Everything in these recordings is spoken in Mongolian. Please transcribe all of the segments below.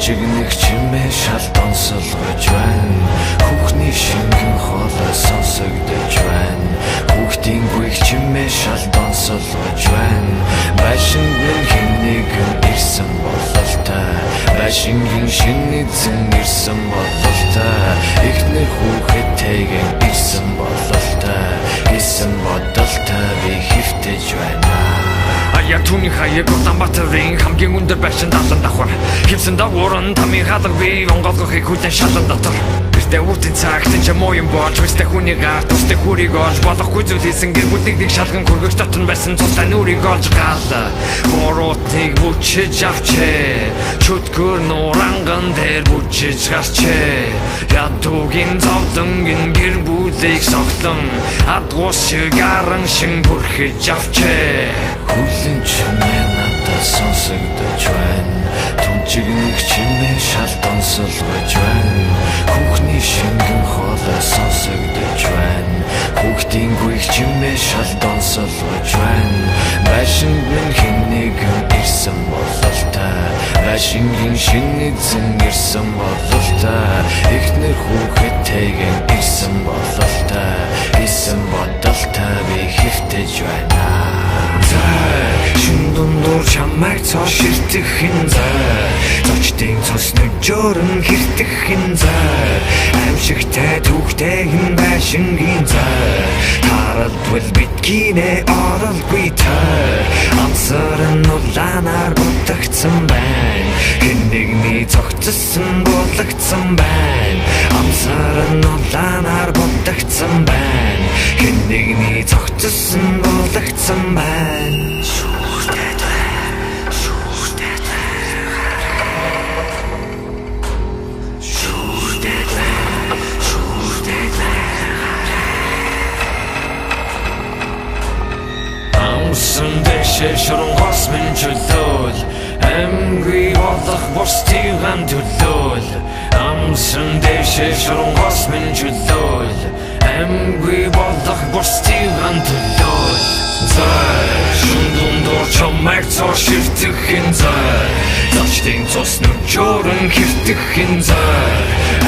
Тунчигнэг чимээ шал донсолгож байна. Хүүхний шингэн хоолой сонсогдож байна. Хүүхдийн гүйх чимээ шал донсолгож байна. Байшингийн хэн нэгэн ирсэн бололтой. Байшингийн шинэ эзэн ирсэн бололтой. Эхнэр хүүхэдтэйгэн ирсэн бололтой. Гэсэн бодолтой би хэвтэж байна. Я түүний хаяг Улаанбаатарын хамгийн өндөр байшин далан давхар хивсэн дагуурн тамийн хаалга би онголгохыг хүлэн шалан дотор бэртэ үтэн цагт ч муу юм болж өстэй хүний гарт өстэй хүрийг олж болохгүй зүйл хийсэн гэр бүлийг шалган хөргөж дотор байсан цустай нүрийг олж гаалаа буруутыг бүчиж авчээ чөтгөр нуранган дээр бүчиж гарчээ ядуугийн зовлонгийн гэр бүлийг согтон адгуус шиг аран шин бүрхэж авчээ хүлэн чимээ надад сонсогдож байна. Тунчигнэг чимээ шал донсолгож байна. Хүүхний шингэн хоолой сонсогдож байна. Хүүхдийн гүйх чимээ шал донсолгож байна. Байшинд минь хэн нэгэн ирсэн бололтой. Байшингийн шинэ эзэн ирсэн бололтой. Эхнэр хүүхэдтэйгэн ирсэн бололтой. Исэн бодолтой би хэвтэж байна. Шин дундуур чамайг цоо ширтэх хин зай зочдын цус нүжөөрн хэртэх хин зай аимшигтай түүхтэй хин байшингийн зай тарадвал биткинэ оролгүй тай амсарн улаанаар бутагдсан байна хин нэгний цогцсон болгоцсон байна амсарн улаанаар бутагдсан байна хин нэгний цогцсон болгоцсон байна Сүндэшээ шуран гос минь чөлөөл Амгүй болох бусдыг ган төлөөл Сүндэшээ шуран гос минь чөлөөл Амгүй болох бусдыг ган төлөөл Зай шин дундуур чамайг цоо ширтэх хин зай Зочдын цус нүжөөрн хэртэх хин зай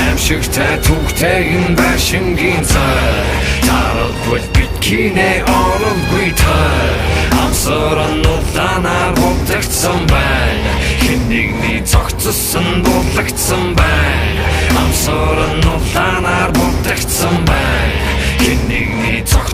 Аимшигтай түүхтэй хин байшингийн зай Тарадвал биткинэ оролгүй тай Амсарн улаанаар бутагдсан байна Хин нэгний цогцсон болгоцсон байна Амсарн улаанаар бутагдсан байна Хин нэгний цогцсон